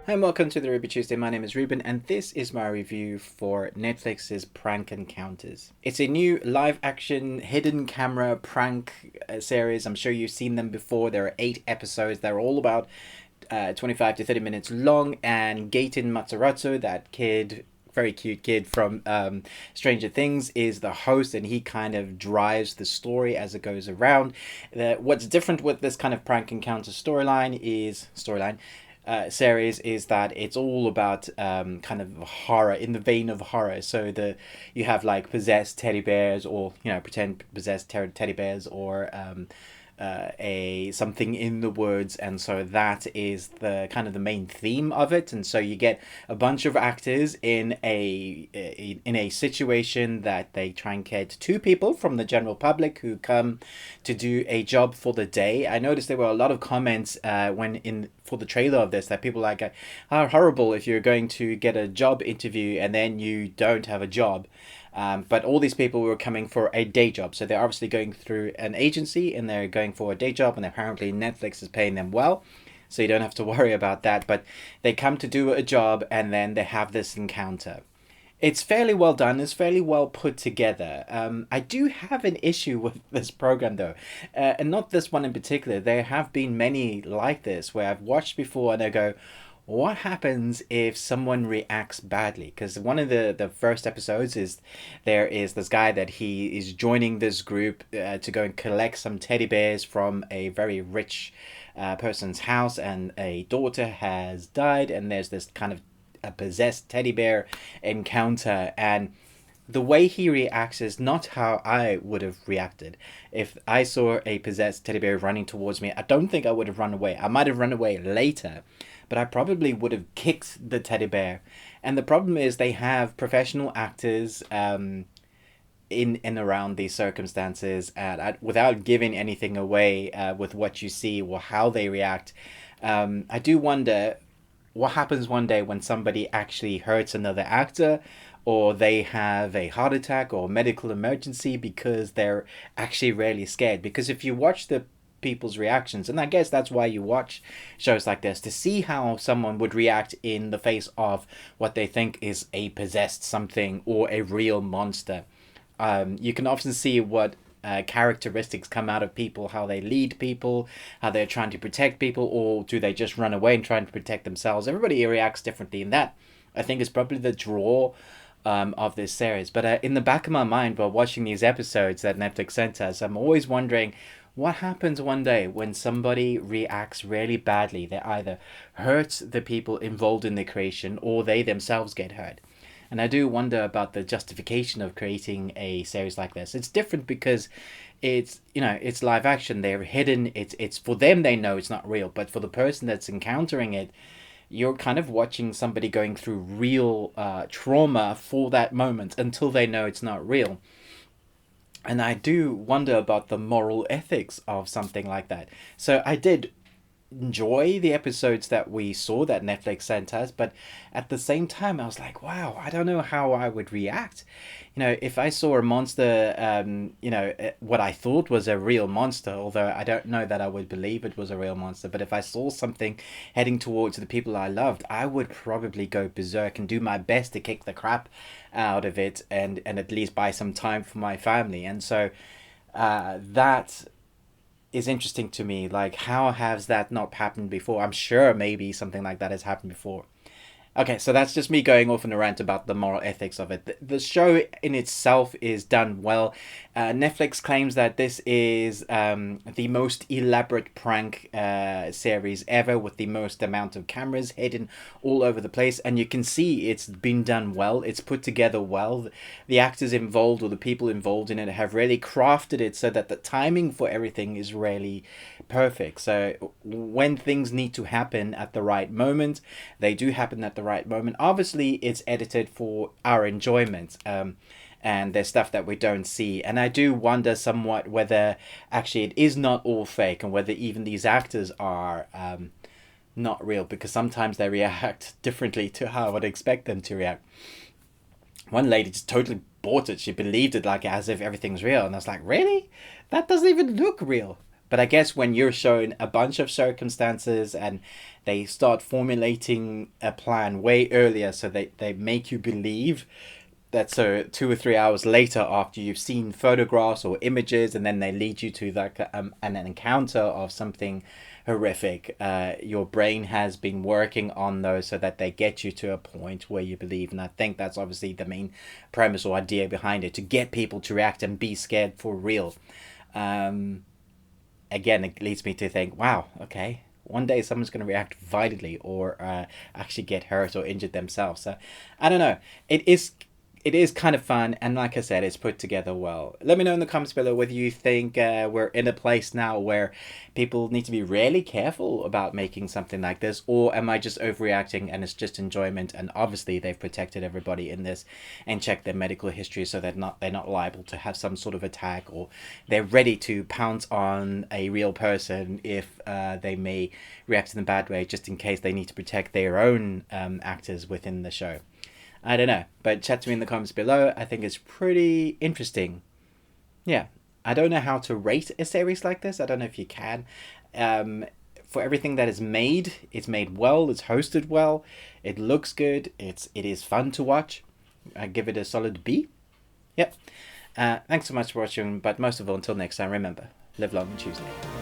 Hi and welcome to the Ruby Tuesday. My name is Ruben, and this is my review for Netflix's Prank Encounters. It's a new live-action hidden camera prank series. I'm sure you've seen them before. There are 8 episodes. They're all about 25 to 30 minutes long, and Gaten Matarazzo, that kid, very cute kid from Stranger Things, is the host, and he kind of drives the story as it goes around. What's different with this kind of prank encounter series is that it's all about kind of horror, in the vein of horror. So you have like possessed teddy bears, or pretend possessed teddy bears, or a something in the woods, and so that is the kind of the main theme of it. And so you get a bunch of actors in a situation that they try and get 2 people from the general public who come to do a job for the day. I noticed there were a lot of comments when in for the trailer of this, that people are like, how horrible if you're going to get a job interview and then you don't have a job. But all these people were coming for a day job. So they're obviously going through an agency and they're going for a day job, and apparently Netflix is paying them well. So you don't have to worry about that. But they come to do a job and then they have this encounter. It's fairly well done. It's fairly well put together. I do have an issue with this program though, and not this one in particular. There have been many like this where I've watched before and I go, what happens if someone reacts badly? Because one of the first episodes is there is this guy that he is joining this group to go and collect some teddy bears from a very rich person's house, and a daughter has died, and there's this kind of a possessed teddy bear encounter, and the way he reacts is not how I would have reacted. If I saw a possessed teddy bear running towards me, I don't think I would have run away. I might have run away later, but I probably would have kicked the teddy bear. And the problem is they have professional actors in and around these circumstances, and without giving anything away with what you see or how they react. I do wonder what happens one day when somebody actually hurts another actor, or they have a heart attack or medical emergency because they're actually really scared. Because if you watch the people's reactions, and I guess that's why you watch shows like this, to see how someone would react in the face of what they think is a possessed something or a real monster. You can often see what characteristics come out of people, how they lead people, how they're trying to protect people, or do they just run away and try to protect themselves. Everybody reacts differently, and that, I think, is probably the draw of this series. But in the back of my mind, while watching these episodes that Netflix sent us, I'm always wondering what happens one day when somebody reacts really badly. They either hurt the people involved in the creation, or they themselves get hurt. And I do wonder about the justification of creating a series like this. It's different because it's live action. They're hidden. It's for them, they know it's not real. But for the person that's encountering it, you're kind of watching somebody going through real trauma for that moment until they know it's not real. And I do wonder about the moral ethics of something like that. So I did enjoy the episodes that we saw that Netflix sent us, but at the same time I was like, wow, I don't know how I would react. If I saw a monster, what I thought was a real monster, although I don't know that I would believe it was a real monster, but if I saw something heading towards the people I loved, I would probably go berserk and do my best to kick the crap out of it, and at least buy some time for my family. And so that is interesting to me. Like, how has that not happened before? I'm sure maybe something like that has happened before. Okay, so that's just me going off on a rant about the moral ethics of it. The show in itself is done well. Netflix claims that this is the most elaborate prank series ever, with the most amount of cameras hidden all over the place. And you can see it's been done well. It's put together well. The actors involved, or the people involved in it, have really crafted it so that the timing for everything is really perfect. So when things need to happen at the right moment, they do happen at the right moment. Obviously, it's edited for our enjoyment. And there's stuff that we don't see. And I do wonder somewhat whether actually it is not all fake, and whether even these actors are not real, because sometimes they react differently to how I would expect them to react. One lady just totally bought it. She believed it, like as if everything's real. And I was like, really? That doesn't even look real. But I guess when you're shown a bunch of circumstances and they start formulating a plan way earlier, so they make you believe that, so 2 or 3 hours later after you've seen photographs or images, and then they lead you to like an encounter of something horrific, your brain has been working on those so that they get you to a point where you believe. And I think that's obviously the main premise or idea behind it, to get people to react and be scared for real. um, Again, it leads me to think, wow, okay, one day someone's going to react violently or actually get hurt or injured themselves. So I don't know. It is kind of fun, and like I said, it's put together well. Let me know in the comments below whether you think we're in a place now where people need to be really careful about making something like this, or am I just overreacting and it's just enjoyment? And obviously they've protected everybody in this and checked their medical history so they're not liable to have some sort of attack, or they're ready to pounce on a real person if they may react in a bad way, just in case they need to protect their own actors within the show. I don't know, but chat to me in the comments below. I think it's pretty interesting. Yeah, I don't know how to rate a series like this. I don't know if you can. Um, for everything that is made, it's made well. It's hosted well. It looks good. It is fun to watch. I give it a solid B. Yep. Thanks so much for watching. But most of all, until next time, remember, live long and choose life.